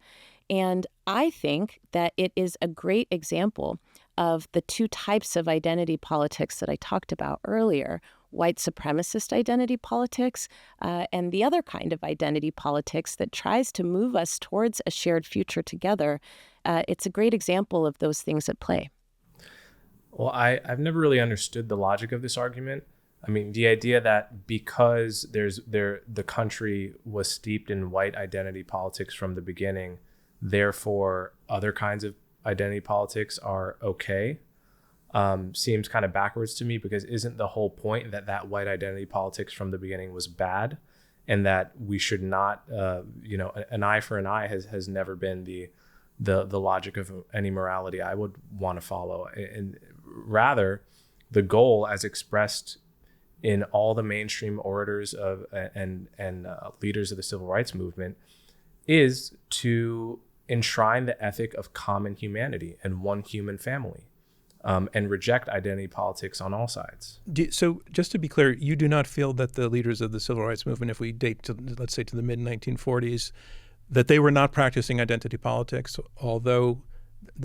And I think that it is a great example of the two types of identity politics that I talked about earlier, white supremacist identity politics and the other kind of identity politics that tries to move us towards a shared future together. It's a great example of those things at play. Well, I've never really understood the logic of this argument. I mean, the idea that because the country was steeped in white identity politics from the beginning, therefore other kinds of identity politics are okay, seems kind of backwards to me, because isn't the whole point that white identity politics from the beginning was bad, and that we should not, an eye for an eye has never been the logic of any morality I would want to follow. And rather, the goal, as expressed in all the mainstream orators of and leaders of the civil rights movement, is to enshrine the ethic of common humanity and one human family, and reject identity politics on all sides. So just to be clear, you do not feel that the leaders of the civil rights movement, if we date to, let's say, to the mid-1940s, that they were not practicing identity politics, although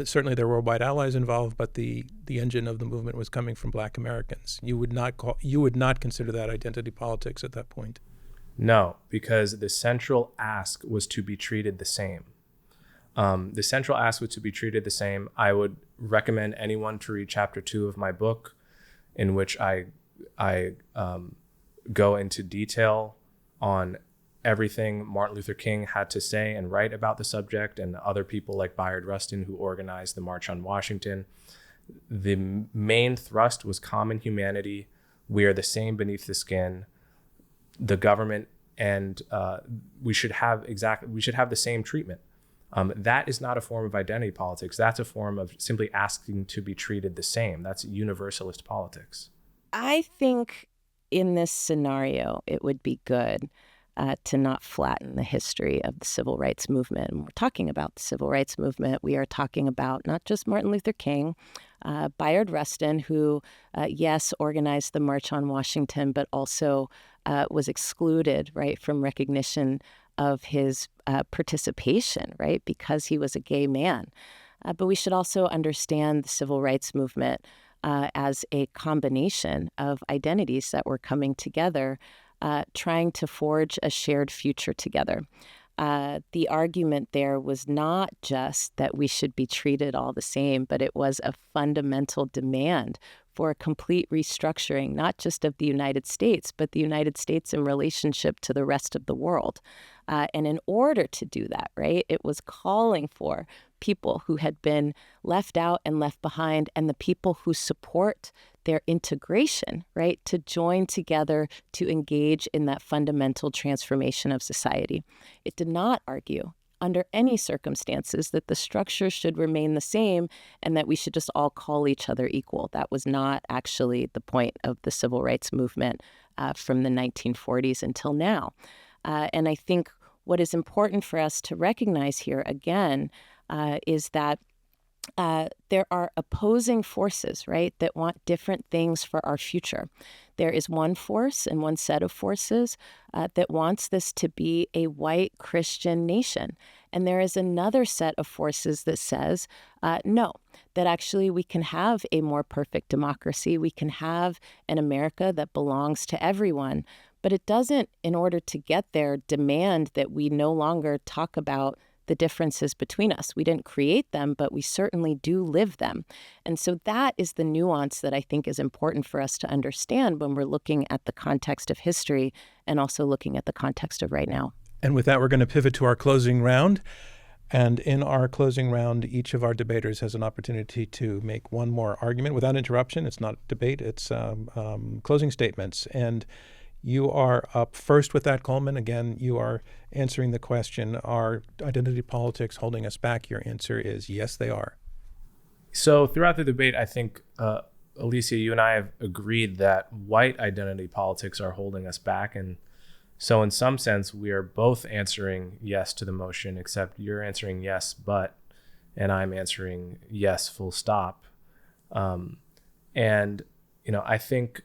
certainly there were white allies involved, but the engine of the movement was coming from Black Americans. You would not consider that identity politics at that point? No, because the central ask was to be treated the same. The central ask was to be treated the same. I would recommend anyone to read chapter 2 of my book, in which I go into detail on everything Martin Luther King had to say and write about the subject, and other people like Bayard Rustin who organized the March on Washington. The main thrust was common humanity. We are the same beneath the skin. The government and we should have the same treatment. That is not a form of identity politics. That's a form of simply asking to be treated the same. That's universalist politics. I think in this scenario, it would be good to not flatten the history of the civil rights movement. And we're talking about the civil rights movement. We are talking about not just Martin Luther King, Bayard Rustin, who, yes, organized the March on Washington, but also was excluded, right, from recognition of his participation, right, because he was a gay man. But we should also understand the civil rights movement as a combination of identities that were coming together, trying to forge a shared future together. The argument there was not just that we should be treated all the same, but it was a fundamental demand for a complete restructuring, not just of the United States, but the United States in relationship to the rest of the world. And in order to do that, right, it was calling for people who had been left out and left behind, and the people who support their integration, right, to join together to engage in that fundamental transformation of society. It did not argue under any circumstances that the structure should remain the same and that we should just all call each other equal. That was not actually the point of the civil rights movement from the 1940s until now. And I think what is important for us to recognize here again is that there are opposing forces, right, that want different things for our future. There is one force and one set of forces that wants this to be a white Christian nation. And there is another set of forces that says, no, that actually we can have a more perfect democracy. We can have an America that belongs to everyone. But it doesn't, in order to get there, demand that we no longer talk about the differences between us. We didn't create them, but we certainly do live them. And so that is the nuance that I think is important for us to understand when we're looking at the context of history and also looking at the context of right now. And with that, we're going to pivot to our closing round. And in our closing round, each of our debaters has an opportunity to make one more argument without interruption. It's not debate, it's closing statements. And you are up first with that, Coleman. Again, you are answering the question, are identity politics holding us back? Your answer is yes, they are. So throughout the debate, I think, Alicia, you and I have agreed that white identity politics are holding us back. And so in some sense, we are both answering yes to the motion, except you're answering yes, but and I'm answering yes, full stop. And, I think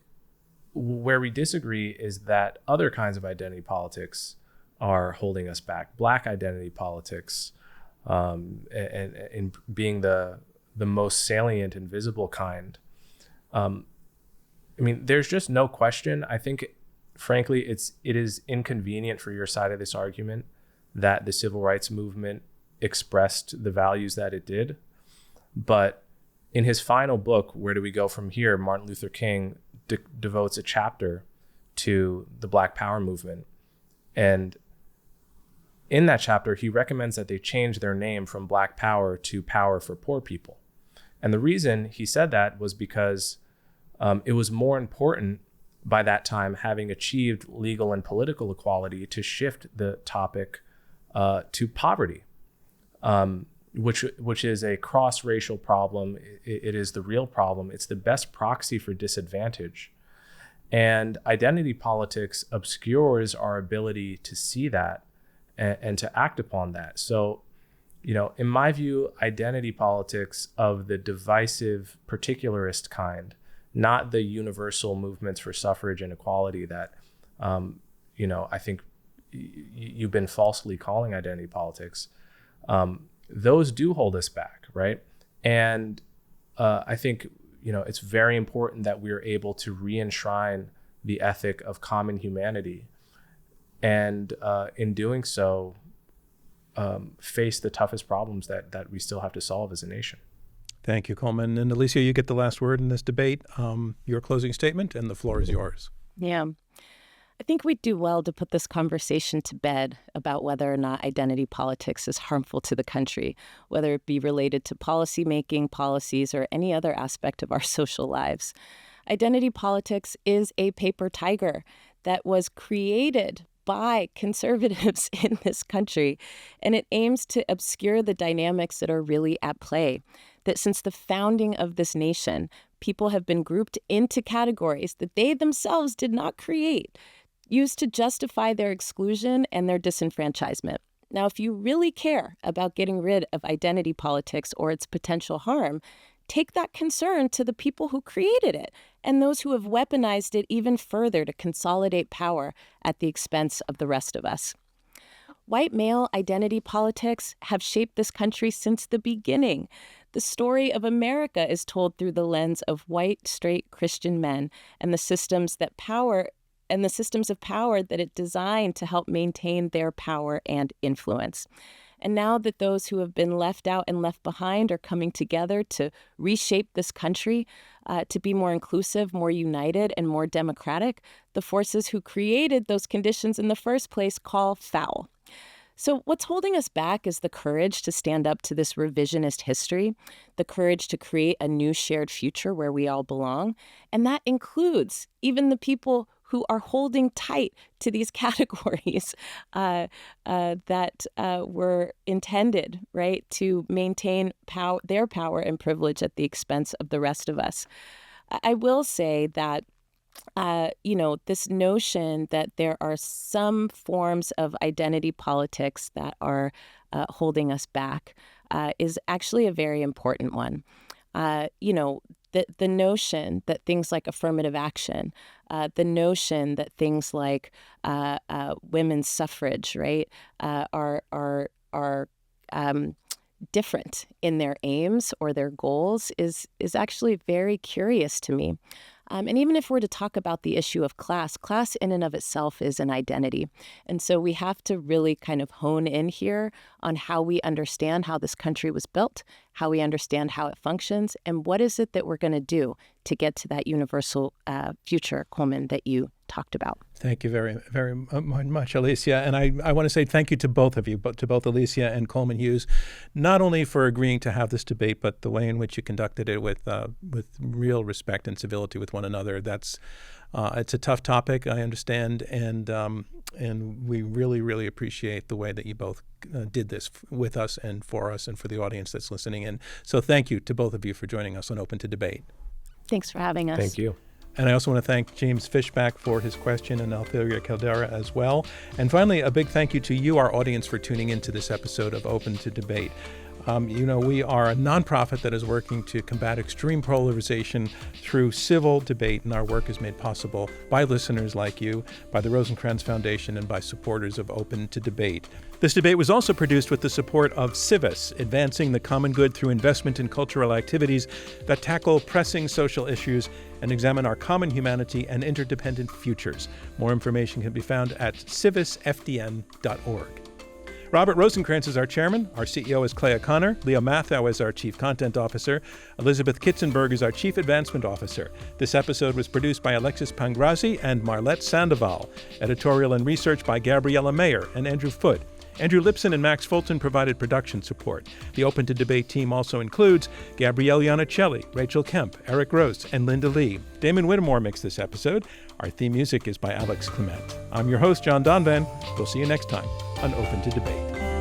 where we disagree is that other kinds of identity politics are holding us back. Black identity politics, and being the most salient and visible kind. There's just no question. I think, frankly, it is inconvenient for your side of this argument that the civil rights movement expressed the values that it did. But in his final book, Where Do We Go From Here?, Martin Luther King devotes a chapter to the Black Power movement. And in that chapter, he recommends that they change their name from Black Power to Power for Poor People. And the reason he said that was because it was more important by that time, having achieved legal and political equality, to shift the topic to poverty, which is a cross-racial problem. It is the real problem. It's the best proxy for disadvantage. And identity politics obscures our ability to see that and to act upon that. So, in my view, identity politics of the divisive particularist kind, not the universal movements for suffrage and equality that, I think you've been falsely calling identity politics, those do hold us back, right? And I think, it's very important that we're able to re-enshrine the ethic of common humanity, and in doing so, face the toughest problems that we still have to solve as a nation. Thank you, Coleman. And Alicia, you get the last word in this debate. Your closing statement, and the floor is yours. Yeah. I think we'd do well to put this conversation to bed about whether or not identity politics is harmful to the country, whether it be related to policymaking, policies, or any other aspect of our social lives. Identity politics is a paper tiger that was created by conservatives in this country, and it aims to obscure the dynamics that are really at play. That since the founding of this nation, people have been grouped into categories that they themselves did not create, used to justify their exclusion and their disenfranchisement. Now, if you really care about getting rid of identity politics or its potential harm, take that concern to the people who created it and those who have weaponized it even further to consolidate power at the expense of the rest of us. White male identity politics have shaped this country since the beginning. The story of America is told through the lens of white, straight Christian men and the systems of power that it designed to help maintain their power and influence. And now that those who have been left out and left behind are coming together to reshape this country to be more inclusive, more united, and more democratic, the forces who created those conditions in the first place call foul. So what's holding us back is the courage to stand up to this revisionist history, the courage to create a new shared future where we all belong. And that includes even the people who are holding tight to these categories that were intended, right, to maintain their power and privilege at the expense of the rest of us. I will say that this notion that there are some forms of identity politics that are holding us back is actually a very important one. The notion that things like affirmative action, the notion that things like women's suffrage, right, are different in their aims or their goals is actually very curious to me. And even if we're to talk about the issue of class in and of itself is an identity. And so we have to really kind of hone in here on how we understand how this country was built, how we understand how it functions, and what is it that we're going to do to get to that universal future, Coleman, that you talked about. Thank you very, very much, Alicia. And I want to say thank you to both of you, to both Alicia and Coleman Hughes, not only for agreeing to have this debate, but the way in which you conducted it with real respect and civility with one another. It's a tough topic, I understand, and we really, really appreciate the way that you both did this with us and for the audience that's listening in. So thank you to both of you for joining us on Open to Debate. Thanks for having us. Thank you. And I also want to thank James Fishback for his question and Altheria Caldera as well. And finally, a big thank you to you, our audience, for tuning into this episode of Open to Debate. We are a nonprofit that is working to combat extreme polarization through civil debate, and our work is made possible by listeners like you, by the Rosencrantz Foundation, and by supporters of Open to Debate. This debate was also produced with the support of Civis, advancing the common good through investment in cultural activities that tackle pressing social issues and examine our common humanity and interdependent futures. More information can be found at civisfdn.org. Robert Rosencrantz is our chairman. Our CEO is Clay O'Connor. Leo Matthau is our chief content officer. Elizabeth Kitzenberg is our chief advancement officer. This episode was produced by Alexis Pangrazi and Marlette Sandoval. Editorial and research by Gabriella Mayer and Andrew Foote. Andrew Lipson and Max Fulton provided production support. The Open to Debate team also includes Gabrielle Iannicelli, Rachel Kemp, Eric Gross, and Linda Lee. Damon Whittemore mixed this episode. Our theme music is by Alex Clement. I'm your host, John Donvan. We'll see you next time on Open to Debate.